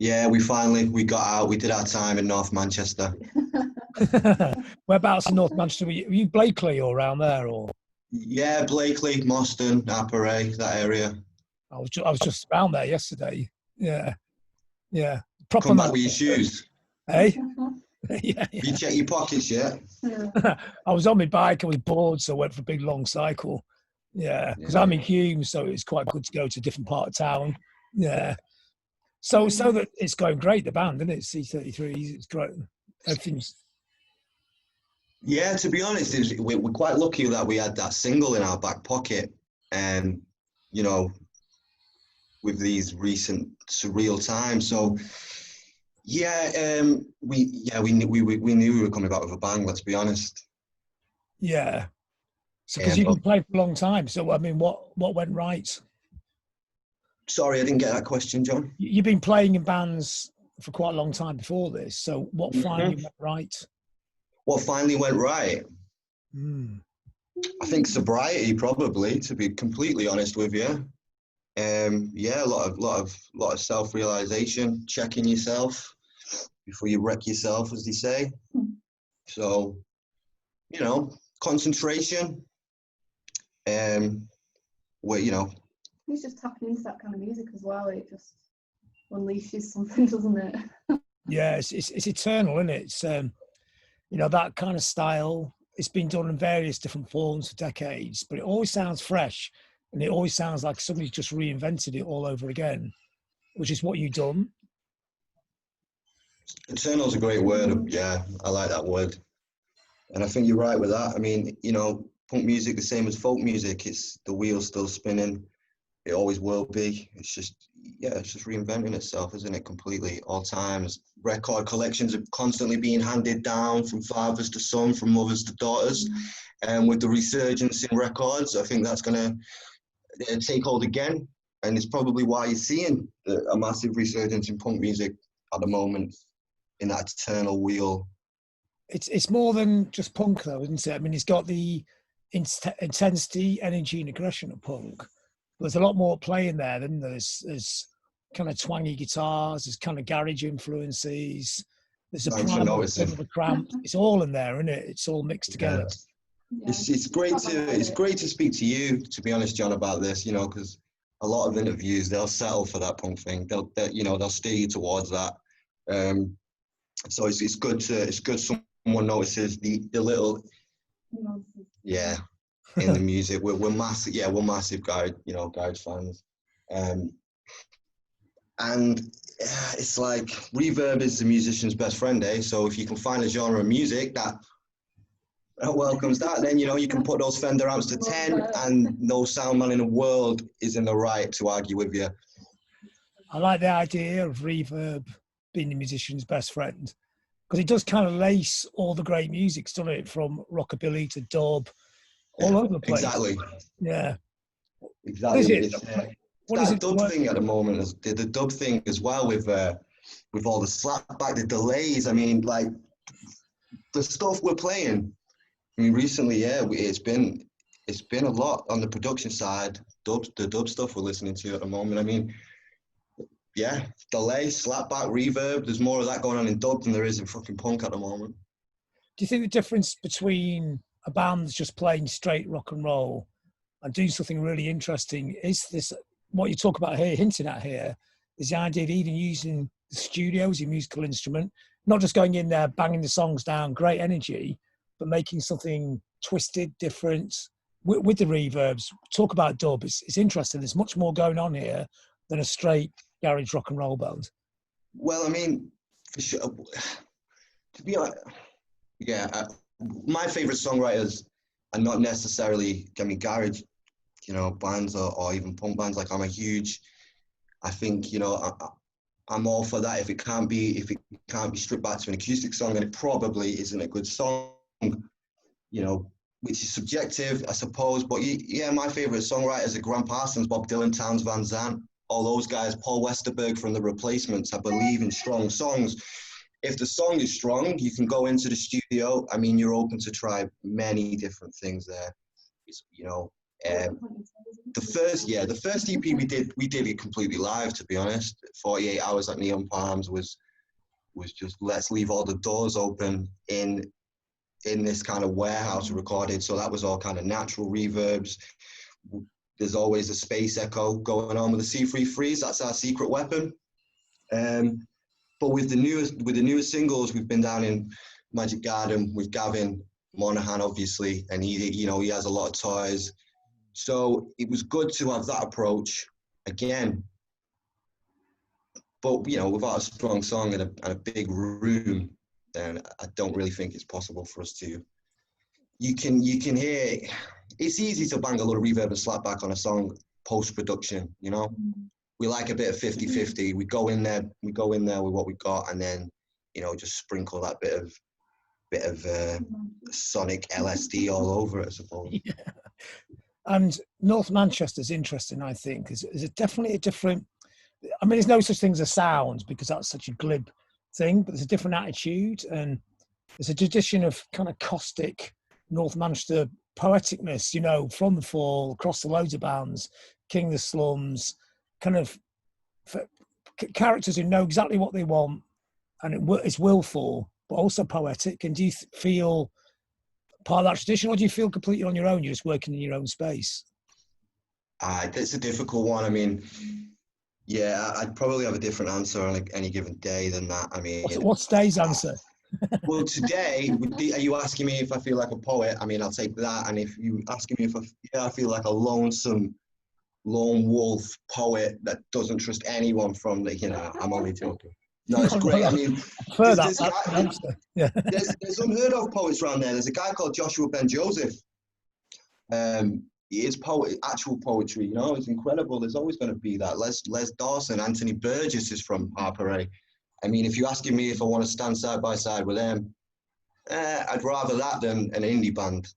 Yeah, we got out. We did our time in North Manchester. Whereabouts in North Manchester were you Blakely or around there, or? Yeah, Blakely, Moston, Appleray, that area. I was just around there yesterday. Yeah, yeah. Proper Come back man. with your shoes. Hey, yeah, Have you checked your pockets yet? I was on my bike. I was bored, so I went for a big long cycle. Yeah, because I'm in Hume, so it's quite good to go to a different part of town. Yeah. So that it's going great. The band, isn't it? C33. It's great. Everything's. Yeah, to be honest, we're quite lucky that we had that single in our back pocket, and you know, with these recent surreal times. So yeah, we knew we were coming back with a bang. Let's be honest. Yeah. So because you've been playing for a long time, so I mean, what went right? Sorry, I didn't get that question, John. You've been playing in bands for quite a long time before this. So what finally went right? What finally went right? Mm. I think sobriety, probably, to be completely honest with you. Yeah, a lot of self-realization, checking yourself before you wreck yourself, as they say. So, concentration. Where He's just tapping into that kind of music as well. It just unleashes something, doesn't it? Yeah, it's eternal, isn't it? It's that kind of style. It's been done in various different forms for decades, but it always sounds fresh, and it always sounds like somebody's just reinvented it all over again, which is what you've done. Eternal's a great word. Yeah, I like that word, and I think you're right with that. I mean, punk music, the same as folk music, it's the wheel's still spinning. It always will be. It's just reinventing itself, isn't it? Completely, all times. Record collections are constantly being handed down from fathers to sons, from mothers to daughters. And with the resurgence in records, I think that's going to take hold again. And it's probably why you're seeing a massive resurgence in punk music at the moment, in that eternal wheel. It's more than just punk, though, isn't it? I mean, it's got the intensity, energy, and aggression of punk. There's a lot more playing there than there's kind of twangy guitars, there's kind of garage influences, there's a primal of a cramp. It's all in there, isn't it? It's all mixed together. Yeah. It's great to speak to you, to be honest, John, about this, because a lot of interviews, they'll settle for that punk thing. They'll steer you towards that. So it's good someone notices the little in the music. We're massive, we're massive garage fans. And it's like reverb is the musician's best friend, eh? So if you can find a genre of music that welcomes that, then you can put those Fender amps to 10 and no sound man in the world is in the right to argue with you. I like the idea of reverb being the musician's best friend, because it does kind of lace all the great music, doesn't it? From rockabilly to dub, all over the place. Exactly. Yeah. Exactly. What is it? Dub thing at the moment is the dub thing as well, with all the slapback, the delays. I mean, like the stuff we're playing. I mean, recently, it's been a lot on the production side. The dub stuff we're listening to at the moment. I mean, yeah, delay, slapback, reverb. There's more of that going on in dub than there is in fucking punk at the moment. Do you think the difference between a band that's just playing straight rock and roll and doing something really interesting is this? What you talk about here, hinting at here, is the idea of even using the studio as your musical instrument, not just going in there banging the songs down, great energy, but making something twisted, different with the reverbs. Talk about dub. It's interesting. There's much more going on here than a straight garage rock and roll band. Well, I mean, for sure. To be honest, my favorite songwriters are not necessarily, garage, bands or even punk bands. Like I think, I'm all for that. If it can't be stripped back to an acoustic song, then it probably isn't a good song, which is subjective, I suppose. But my favorite songwriters are Grant Parsons, Bob Dylan, Townes Van Zandt, all those guys, Paul Westerberg from The Replacements. I believe in strong songs. If the song is strong, you can go into the studio. I mean, you're open to try many different things there. The first EP we did it completely live, to be honest. 48 Hours at Neon Palms was just, let's leave all the doors open in this kind of warehouse recorded. So that was all kind of natural reverbs. There's always a space echo going on with the C33S. That's our secret weapon. But with the newest singles, we've been down in Magic Garden with Gavin Monahan, obviously, and he has a lot of toys. So it was good to have that approach again. But without a strong song and a big room, then I don't really think it's possible for us to. You can hear. It's easy to bang a lot of reverb and slap back on a song post-production. We like a bit of 50-50. We go in there with what we got, and then just sprinkle that bit of sonic LSD all over it, I suppose. Yeah. And North Manchester's interesting, I think. Is definitely a different. I mean, there's no such thing as a sound because that's such a glib thing, but there's a different attitude, and there's a tradition of kind of caustic North Manchester poeticness, from The Fall, across the loads of bands, King of the Slums, kind of characters who know exactly what they want, and it's willful, but also poetic. And do you feel part of that tradition, or do you feel completely on your own? You're just working in your own space? That's a difficult one. I mean, yeah, I'd probably have a different answer on any given day than that. I mean, what's Dave's answer? Well, today, are you asking me if I feel like a poet? I mean, I'll take that. And if you asking me if I feel like a lone wolf poet that doesn't trust anyone from I'm only joking. No, it's great. I mean, there's unheard of poets around there. There's a guy called Joshua Ben Joseph. His actual poetry, it's incredible. There's always going to be that. Les Dawson, Anthony Burgess is from Harper. I mean, if you're asking me if I want to stand side by side with them, I'd rather that than an indie band.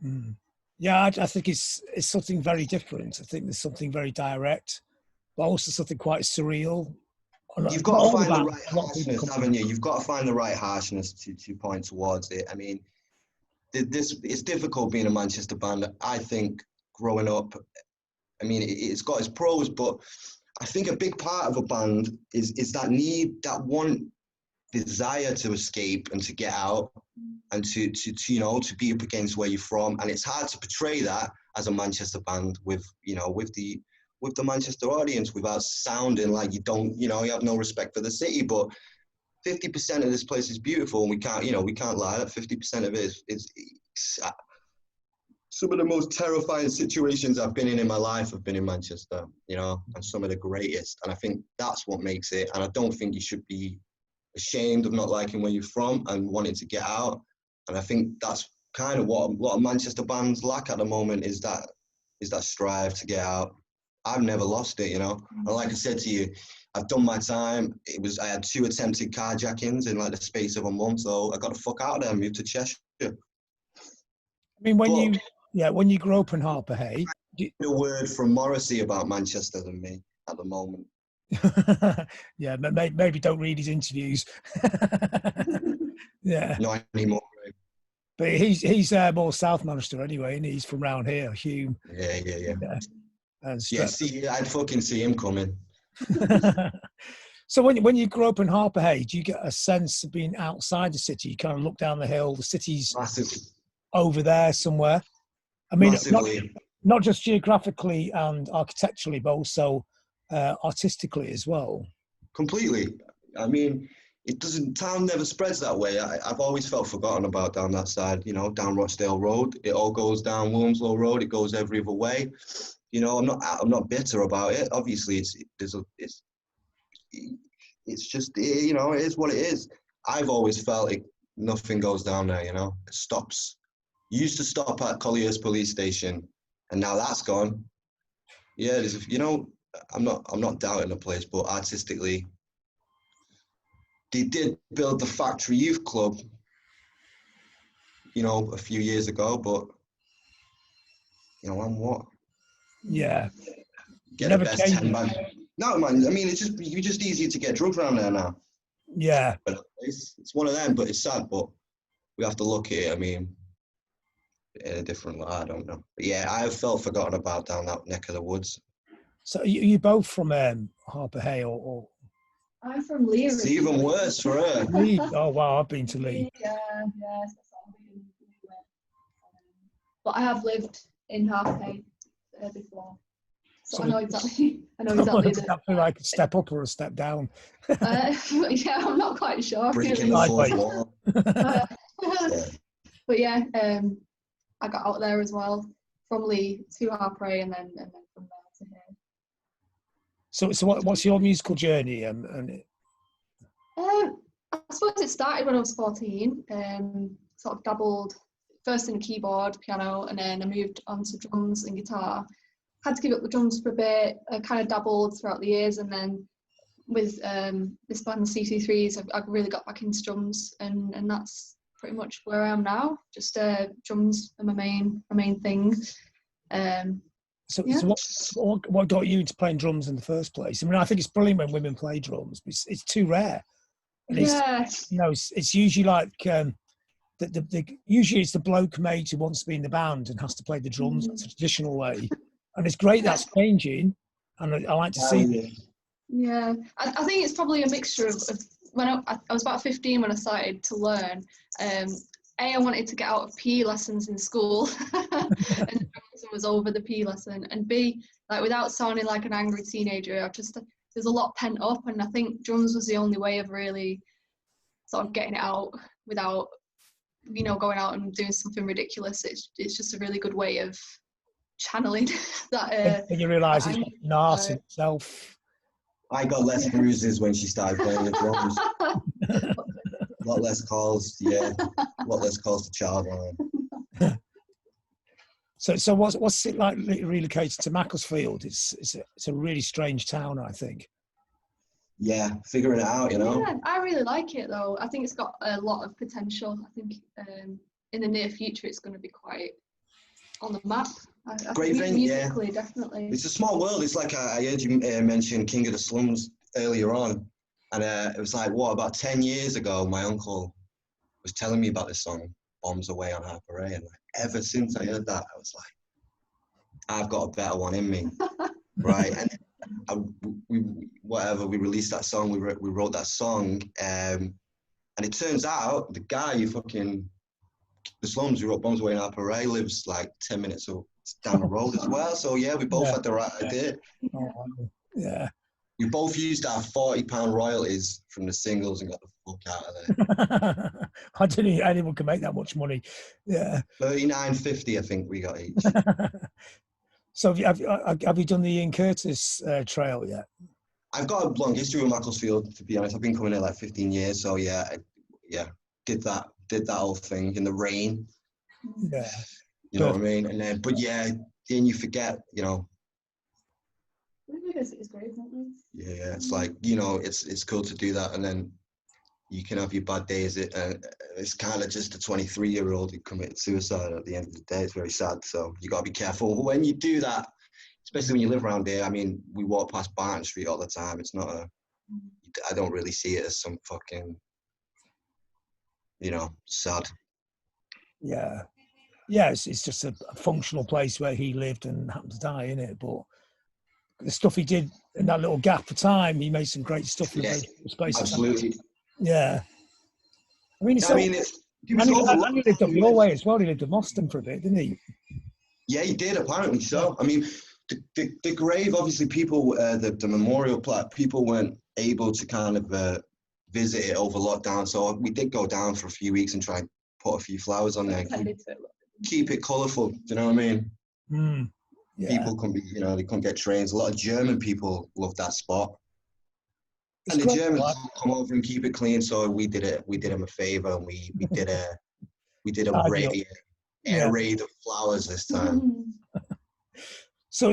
Mm. Yeah, I think it's something very different. I think there's something very direct, but also something quite surreal. You've got to find the right harshness, haven't you? You've got to find the right harshness to point towards it. I mean, it's difficult being a Manchester band. I think growing up, I mean, it's got its pros, but I think a big part of a band is that need, that one desire to escape and to get out and to be up against where you're from. And it's hard to portray that as a Manchester band with the Manchester audience without sounding like you have no respect for the city. But 50% of this place is beautiful, and we can't lie that 50% of it is some of the most terrifying situations I've been in my life have been in Manchester, and some of the greatest. And I think that's what makes it. And I don't think you should be ashamed of not liking where you're from and wanting to get out. And I think that's kind of what a lot of Manchester bands lack at the moment is that strive to get out. I've never lost it, And like I said to you, I've done my time. I had 2 attempted carjackings in like the space of a month, so I got the fuck out of there and moved to Cheshire. I mean, when you grew up in Harper Hay, a word from Morrissey about Manchester than me at the moment. Yeah, maybe don't read his interviews. Yeah, not anymore. Right? But he's more South Manchester anyway, and he's from round here, Hume. Yeah. Yeah, I'd fucking see him coming. So when you grow up in Harper Hay, do you get a sense of being outside the city? You kind of look down the hill, the city's massively over there somewhere. I mean, not just geographically and architecturally, but also artistically as well. Completely. I mean, town never spreads that way. I've always felt forgotten about down that side, down Rochdale Road. It all goes down Wilmslow Road. It goes every other way. I'm not bitter about it. Obviously, it's just, it is what it is. I've always felt nothing goes down there, It stops. It used to stop at Collier's police station, and now that's gone. Yeah, I'm not doubting the place, but artistically, they did build the Factory Youth Club, a few years ago, but I'm what? Yeah. Get the best 10 man. No, man. I mean, it's just easier to get drugs around there now. Yeah. But it's one of them. But it's sad. But we have to look at it. I mean, in a different light. I don't know. But yeah, I felt forgotten about down that neck of the woods. So are you both from Harper Hay or I'm from Leigh. It's even worse for her. Leigh? Oh wow, I've been to Leigh. Yeah. But I have lived in Harper Hay before, so I know exactly. Does that feel like a step up or a step down? Yeah, I'm not quite sure. Breaking Really. the fourth wall. But yeah, I got out there as well from Leigh to Harper Hay, and then from there to here. So what's your musical journey? I suppose it started when I was 14. Sort of dabbled first in the keyboard, piano, and then I moved on to drums and guitar. Had to give up the drums for a bit. I kind of dabbled throughout the years, and then with this band C33S, I really got back into drums, and that's pretty much where I am now. Just drums are my main thing. So what got you into playing drums in the first place? I mean, I think it's brilliant when women play drums, but it's too rare. And it's usually like usually it's the bloke mate who wants to be in the band and has to play the drums. That's a traditional way, and it's great that's changing, and I like to see it. Yeah, I think it's probably a mixture of when I was about 15 when I started to learn. I wanted to get out of PE lessons in school, and drums was over the PE lesson, and B, like without sounding like an angry teenager, there's a lot pent up, and I think drums was the only way of really sort of getting it out without, going out and doing something ridiculous. It's just a really good way of channeling that. And you realise it's an art in itself. I got less bruises when she started playing the drums. A lot less calls, a lot less calls to childline. So what's it like relocated to Macclesfield? It's a really strange town, I think. Yeah, figuring it out, Yeah, I really like it though. I think it's got a lot of potential. I think in the near future it's going to be quite on the map. Great thing, musically, definitely. It's a small world. It's like I heard you mention King of the Slums earlier on, and it was like, about 10 years ago, my uncle was telling me about this song, Bombs Away on Harper Hay, and ever since I heard that, I was like, I've got a better one in me, right? And we released that song, we wrote that song, and it turns out the guy the Slums who wrote Bombs Away on Harper Hay lives like 10 minutes down the road as well. So yeah, we both had the right idea. Yeah. We both used our £40 royalties from the singles and got the fuck out of there. I don't think anyone can make that much money. Yeah. $39.50 I think we got each. So have you done the Ian Curtis trail yet? I've got a long history with Macclesfield, to be honest. I've been coming here like 15 years, so yeah, did that whole thing in the rain. Yeah. You know what I mean? And then, but yeah, then you forget, It's great, isn't it? Yeah, it's like, it's cool to do that, and then you can have your bad days. It's kind of just a 23-year-old who committed suicide at the end of the day. It's very sad, so you got to be careful when you do that, especially when you live around here. I mean, we walk past Barton Street all the time. It's not I don't really see it as some fucking, sad. Yeah. Yeah, it's just a functional place where he lived and happened to die in it. But the stuff he did in that little gap of time, he made some great stuff in the space. Absolutely. Yeah. I mean, he lived up your way as well. He lived in Moston for a bit, didn't he? Yeah, he did, apparently so. I mean, the grave, obviously people, the memorial plaque, people weren't able to kind of visit it over lockdown. So we did go down for a few weeks and try and put a few flowers on there. Keep it colourful, do you know what I mean? Yeah. People couldn't be, they couldn't get trains. A lot of German people loved that spot. It's and the Germans come over and keep it clean, so we did them a favour, and we did a raid of flowers this time. So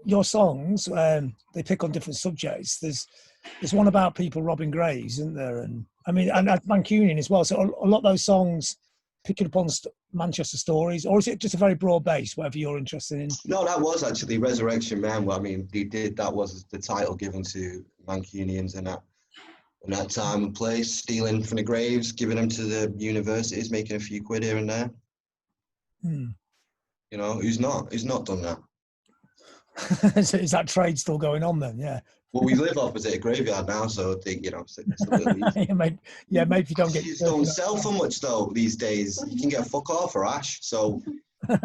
your songs, they pick on different subjects. There's one about people robbing graves, isn't there? And I mean, and Mancunian as well. So a lot of those songs picking up on Manchester stories, or is it just a very broad base, whatever you're interested in? No, that was actually Resurrection Man. I mean, that was the title given to Mancunians in that time and place, stealing from the graves, giving them to the universities, making a few quid here and there. Mm. You know, who's not done that? So is that trade still going on then? Yeah. Well, we live opposite a graveyard now, so you know, it's a little easy. Yeah, maybe you don't get. Ashes don't sell for much though these days. You can get fuck all for ash. So yeah,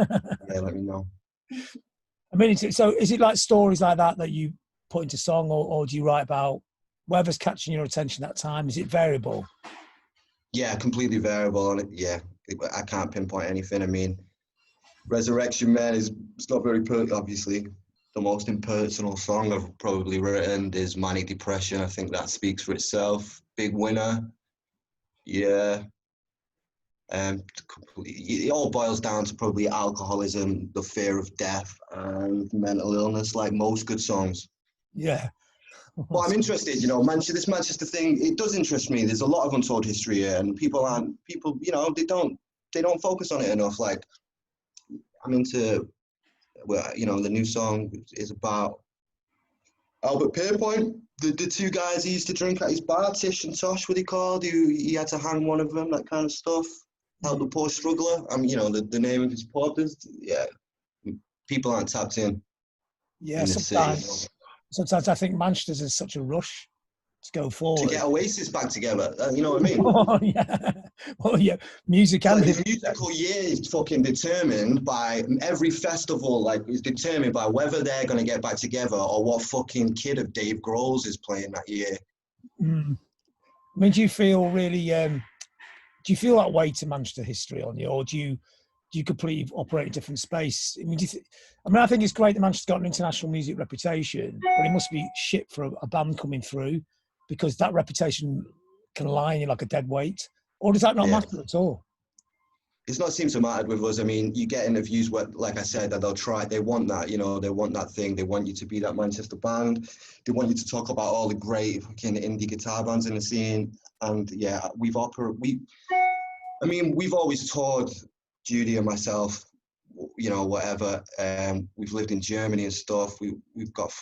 let me know. I mean, so is it like stories like that that you put into song, or do you write about whatever's catching your attention at that time? Is it variable? Yeah, completely variable on it. Yeah, I can't pinpoint anything. I mean, Resurrection Man it's not very obviously the most impersonal song I've probably written is Manic Depression. I think that speaks for itself. Big Winner. Yeah. It all boils down to probably alcoholism, the fear of death, and mental illness, like most good songs. Yeah. But I'm interested, you know, this Manchester thing, it does interest me. There's a lot of untold history here, and people, you know, they don't focus on it enough. Like, I'm into, well, you know, the new song is about Albert Pierpoint, the two guys he used to drink at his bar, Tish and Tosh, what he called, he had to hang one of them, that kind of stuff. Help the poor struggler. I mean, you know, the name of his pub is, yeah, people aren't tapped in. Yeah, in the sometimes I think Manchester's in such a rush to go forward. To get Oasis back together, you know what I mean? Oh, yeah. Well, yeah, music and like the musical year is fucking determined by every festival, like is determined by whether they're going to get back together or what fucking kid of Dave Grohl's is playing that year. I mean, do you feel really, do you feel that way to Manchester history on you, or do you completely operate in a different space? I mean, I think it's great that Manchester's got an international music reputation, but it must be shit for a band coming through because that reputation can lie in you like a dead weight. Or does that not matter at all? It's not seemed to matter with us. I mean, you get interviews where, like I said, that they want that, you know, they want that thing. They want you to be that Manchester band. They want you to talk about all the great fucking indie guitar bands in the scene. And yeah, we've always toured, Judy and myself, you know, whatever. We've lived in Germany and stuff. We've got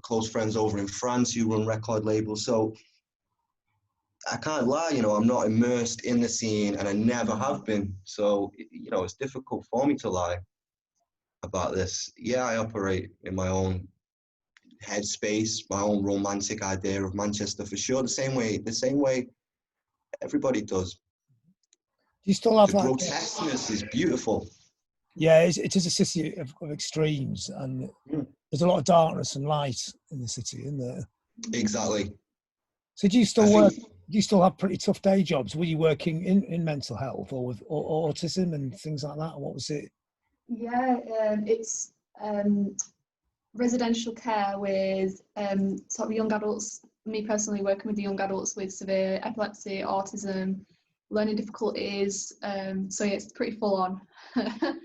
close friends over in France who run record labels. So I can't lie, you know, I'm not immersed in the scene and I never have been. So, you know, it's difficult for me to lie about this. Yeah, I operate in my own headspace, my own romantic idea of Manchester for sure. The same way everybody does. Do you still have the grotesqueness is beautiful. Yeah, it is a city of extremes, and there's a lot of darkness and light in the city, isn't there? Exactly. So do you still work? Do you still have pretty tough day jobs? Were you working in mental health or with autism and things like that? Or what was it? Yeah, it's residential care with sort of young adults. Me personally, working with the young adults with severe epilepsy, autism, learning difficulties. So yeah, it's pretty full on. I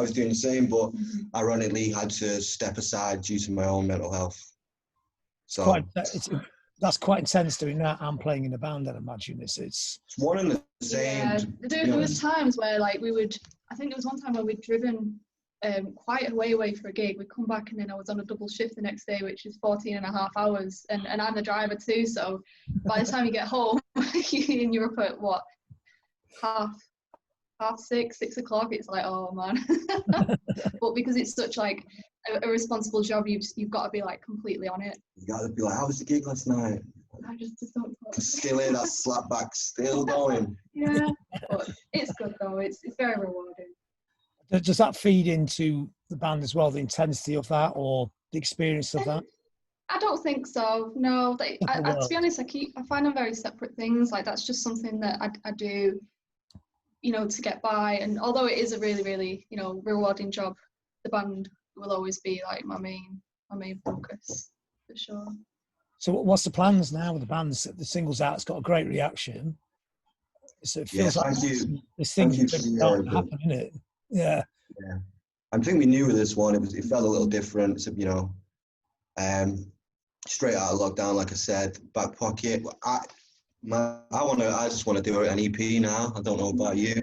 was doing the same, but ironically had to step aside due to my own mental health. So that's quite intense doing that and playing in a band. I'd imagine it's one and the same. Yeah, there was times where like I think there was one time where we'd driven quite a way away for a gig. We'd come back and then I was on a double shift the next day, which is 14 and a half hours, and I'm the driver too, so by the time you get home and you're up at what, half 6 o'clock, it's like, oh man. But because it's such like a responsible job, you've got to be like completely on it. You got to be like, how was the gig last night? I just don't talk. Still in that slapback, still going. Yeah, but it's good though. It's very rewarding. Does that feed into the band as well, the intensity of that or the experience of that? I don't think so. No, to be honest, I find them very separate things. Like that's just something that I do, you know, to get by. And although it is a really, really, you know, rewarding job, the band will always be like my main focus for sure. So what's the plans now with the bands? The single's out, it's got a great reaction. So it feels like this thing's starting to happen, isn't it? Yeah. I think we knew with this one, it felt a little different. So, you know, straight out of lockdown, like I said, back pocket. I just want to do an EP now. I don't know about you.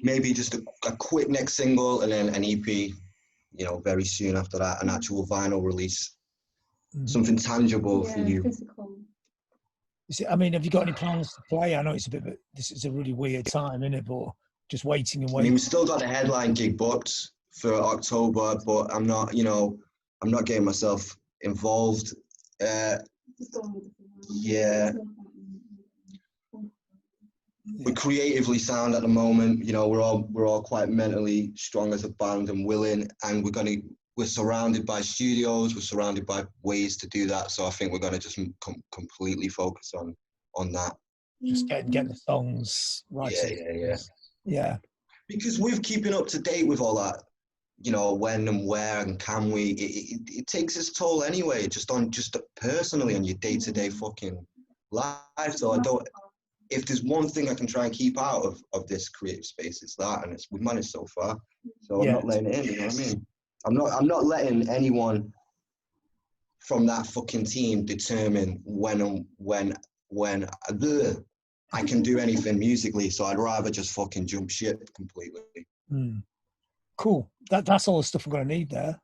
Maybe just a quick next single and then an EP, you know, very soon after that, an actual vinyl release. Something tangible for you. Physical. I mean, have you got any plans to play? I know this is a really weird time, isn't it? But just waiting and I waiting? mean, we've still got a headline gig booked for October, but I'm not, I'm not getting myself involved. Yeah. We're creatively sound at the moment. We're all quite mentally strong as a band and willing, and we're surrounded by studios. We're surrounded by ways to do that. So I think we're gonna just completely focus on that. Just getting the songs right. Yeah. Because with keeping up to date with all that, when and where and can we, it takes its toll anyway, just personally on your day-to-day fucking life. So if there's one thing I can try and keep out of this creative space, it's that, and we've managed so far. So I'm not letting it in, you know what I mean? I'm not letting anyone from that fucking team determine when I can do anything musically. So I'd rather just fucking jump ship completely. Cool. That's all the stuff I'm going to need there.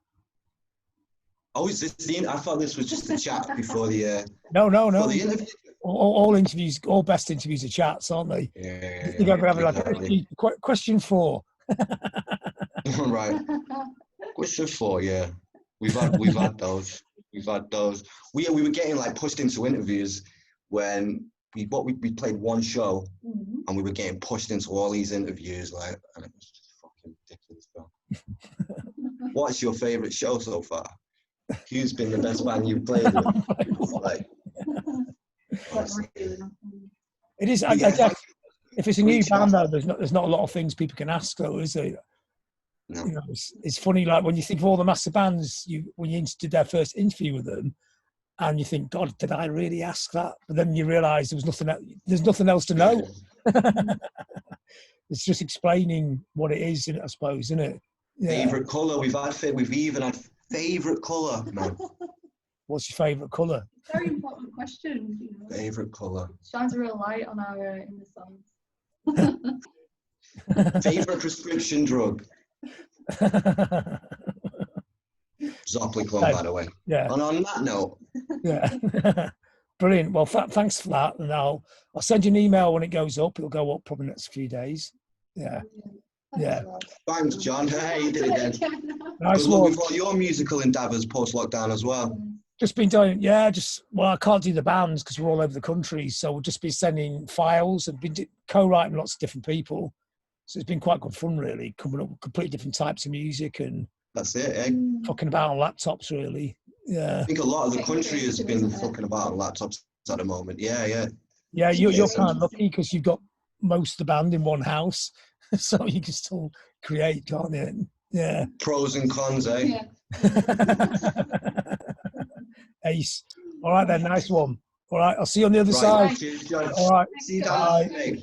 Oh, is this I thought this was just a chat before the No. before the interview. All interviews, all best interviews are chats, aren't they? Yeah. You have like question 4. Right. Question 4. Yeah, we've had those. We were getting like pushed into interviews when we played one show, and we were getting pushed into all these interviews, like, and it was just fucking ridiculous, bro. What's your favorite show so far? Who's been the best band you've played with? Like, it is. I guess if it's a new band, though, there's not a lot of things people can ask, though, is there? No. It's funny, like when you think of all the massive bands, when you did their first interview with them, and you think, God, did I really ask that? But then you realise there's nothing else to know. It's just explaining what it is, I suppose, isn't it? Yeah. Favorite colour? We've even had favourite colour, man. What's your favourite colour? Very important question. Favourite colour. Shines a real light on our in the songs. Favourite prescription drug. Zopiclone, by the way. Yeah. And on that note. Yeah. Brilliant. Well, thanks for that. And I'll send you an email when it goes up. It'll go up probably next few days. Yeah. Yeah. Thanks, John. Hey, you did it again. Nice one. one. We've got your musical endeavours post-lockdown as well. Just been doing, I can't do the bands because we're all over the country. So we'll just be sending files and been co-writing lots of different people. So it's been quite good fun, really, coming up with completely different types of music and that's it, eh? Fucking about on laptops, really. Yeah. I think a lot of the country has been fucking about on laptops at the moment. Yeah. Yeah, you're kind of lucky because you've got most of the band in one house, so you can still create, can't you? Yeah. Pros and cons, eh? Yeah. Ace. All right then, nice one. All right, I'll see you on the other side. Cheers, John. All right. See you Bye. down.